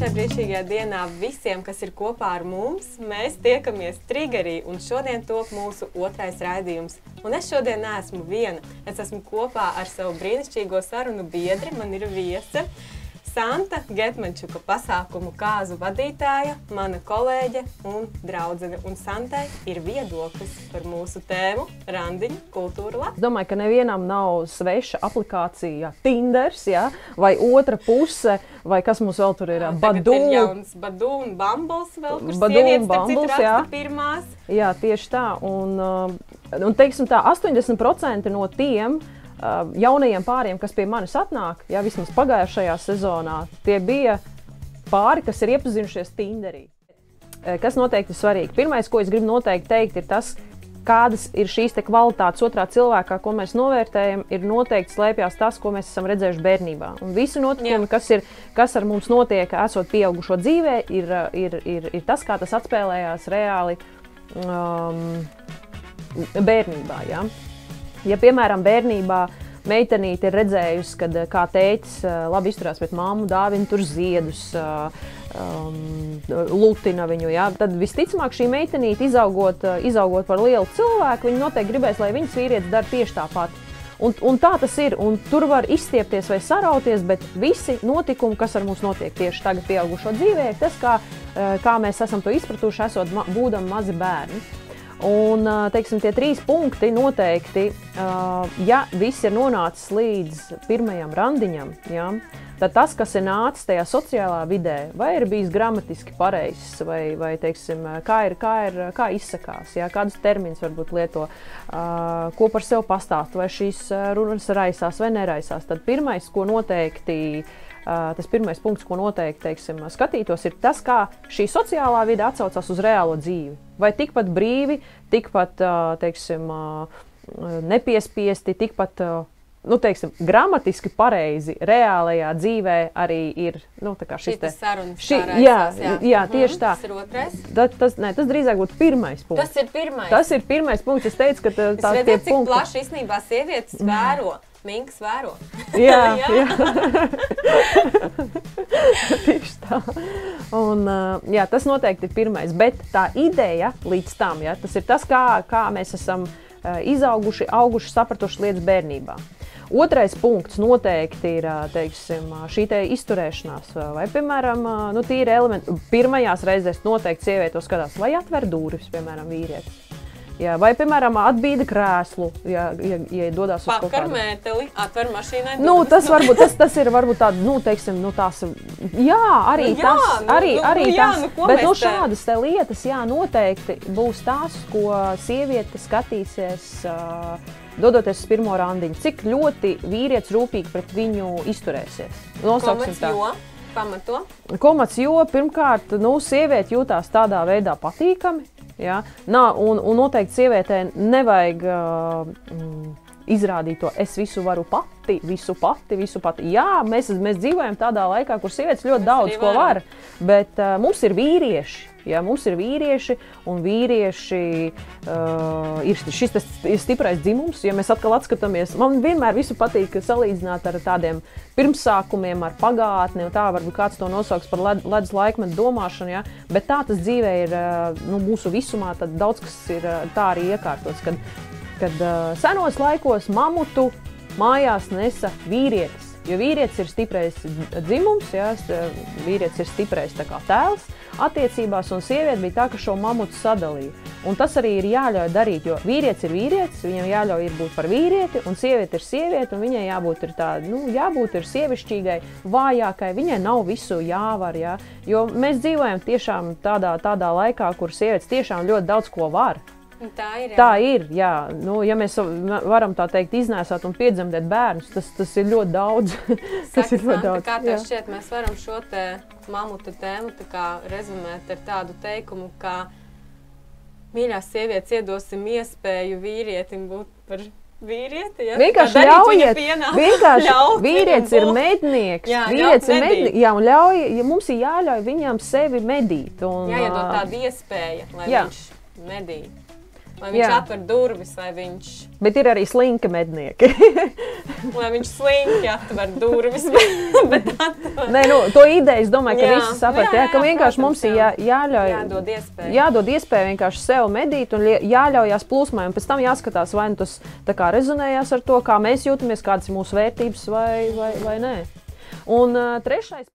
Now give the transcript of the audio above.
šajā brīnišķīgajā dienā visiem, kas ir kopā ar mums. Mēs tiekamies Triggerī, un šodien top mūsu otrais raidījums. Un es šodien neesmu viena. Es esmu kopā ar savu brīnišķīgo sarunu biedri. Man ir viese Santa Getmančuka, pasākumu kāzu vadītāja, mana kolēģe un draudzene. Un Santai ir viedoklis par mūsu tēmu randiņu kultūru Latvijā. Es domāju, ka nevienam nav sveša aplikācija Tinders, ja? Vai otra puse, vai kas mums vēl tur ir? Badu. Ir jauns Badu un Bumbles vēl, kur sievietes citu raksta pirmās. Jā, tieši tā. Un teiksim tā, 80% no tiem jaunajiem pāriem, kas pie manis atnāk, ja, vismaz pagājušajā sezonā, tie bija pāri, kas ir iepazinušies Tinderī. Kas noteikti ir svarīgi? Pirmais, ko es gribu noteikti teikt, ir tas, kādas ir šīs te kvalitātes otrā cilvēkā, ko mēs novērtējam, ir noteikti slēpjās tas, ko mēs esam redzējuši bērnībā. Un visi notikumi, kas ar mums notiek, esot pieaugušo dzīvē, ir tas, kā tas atspēlējās reāli bērnībā. Ja? Ja, piemēram, bērnībā meitenīte ir redzējusi, kad kā tētis labi izturās pret mammu, dāvina tur ziedus, lutina viņu, ja? Tad visticamāk šī meitenīte izaugot par lielu cilvēku, viņa noteikti gribēs, lai viņas vīrietis dara tieši tāpat. Un tā tas ir, un tur var izstiepties vai sarauties, bet visi notikumi, kas ar mums notiek tieši tagad pieaugušo dzīvē, ir tas, kā mēs esam to izpratuši, esot būdami mazi bērni. Un, teiksim, tie 3 punkti noteikti, ja viss ir nonācis līdz pirmajam randiņam, ja, tad tas, kas ir nācis tajā sociālā vidē, vai ir bijis gramatiski pareizs, vai teiksim, kā izsakās, ja, kādus terminus varbūt lieto, ko par sevi pastāst, vai šīs runas raisās vai neraisās, tad pirmais, ko noteikti tas pirmais punkts, ko noteikti, teiksim, skatītos, ir tas, kā šī sociālā vide atsaucās uz reālo dzīvi. Vai tikpat brīvi, tikpat, teiksim, nepiespiesti, tikpat, teiksim, gramatiski pareizi reālajā dzīvē arī ir, tā kā šis te... sarunas jā, tieši tā. Tas ir otrais? Tas drīzāk būtu pirmais punkts. Tas ir pirmais? Tas ir pirmais punkts. Es teicu, ka tās tie punkti... Es redzēju, cik plaši īstenībā sievietes vēro. Minks vēro. Jā. Tieši tā. Un, jā, tas noteikti ir pirmais, bet tā ideja līdz tam, ja, tas ir tas, kā mēs esam auguši, sapratuši lietas bērnībā. Otrais punkts noteikti ir, teiksim, šī te izturēšanās, vai, piemēram, tīri elementi. Pirmajās reizēs noteikti sieviete to skatās, vai atver durvis, piemēram, vīrietis. Jā, vai, piemēram, atbīda krēslu, ja dodās uz kaut kādu. Pakar mēteli, atver mašīnai. Tas ir varbūt tāda, teiksim, tās, jā, arī tas, bet šādas te lietas, jā, noteikti būs tās, ko sieviete skatīsies, dodoties uz pirmo randiņu, cik ļoti vīrietis rūpīgi pret viņu izturēsies. Pamato? Komats, jo, pirmkārt, sieviete jūtās tādā veidā patīkami. Ja? Un noteikti sievietē nevajag izrādīt to, es visu varu visu pati. Jā, mēs dzīvojam tādā laikā, kur sievietes ļoti daudz ko var, bet mums ir vīrieši. Ja, mums ir vīrieši, un vīrieši ir šis stiprais dzimums. Ja mēs atkal atskatāmies, man vienmēr visu patīk salīdzināt ar tādiem pirmsākumiem, ar pagātni, un tā varbūt kāds to nosauks par ledus laikmetu domāšanu, ja? Bet tā tas dzīvē ir mūsu visumā, tad daudz kas ir tā arī iekārtots, kad senos laikos mamutu mājās nesa vīrietis. Jo vīrietis ir stiprais dzimums, ja, vīrietis ir stiprais tā kā tēls attiecībās, un sieviete bija tā, ka šo mamutu sadalīja. Un tas arī ir jāļauj darīt, jo vīrietis ir vīrietis, viņam jāļauj ir būt par vīrieti, un sieviete ir sieviete, un viņai jābūt ir tāda, jābūt ir sievišķīgai, vājākai, viņai nav visu jāvar, ja. Jo mēs dzīvojam tiešām tādā laikā, kur sievietes tiešām ļoti daudz ko var. Tā ir, jā. Ja mēs varam tā teikt iznēsāt un piedzemdēt bērnus, tas ir ļoti daudz. Kā tev šķiet, mēs varam šo te mamuta tēmu tā kā rezumēt ar tādu teikumu, kā mīļās sievietes iedosim iespēju vīrietim būt par vīrieti, ja? Vienkārši ļaujiet, vīrietis ir mednieks, un mums ir jāļauj viņam sevi medīt. Jāiedod tāda iespēja, lai viņš medītu. Vai viņš atver durvis, vai viņš... Bet ir arī slinki mednieki. Lai viņš slinki atver durvis, bet atver. Nē, to ideju, es domāju, ka visi saprat, ka vienkārši mums ir jāļauj... Jādod iespēju vienkārši sev medīt un jāļaujās plūsmai, un pēc tam jāskatās, vai tas tā kā rezonējās ar to, kā mēs jūtamies, kādas ir mūsu vērtības vai nē. Un trešais...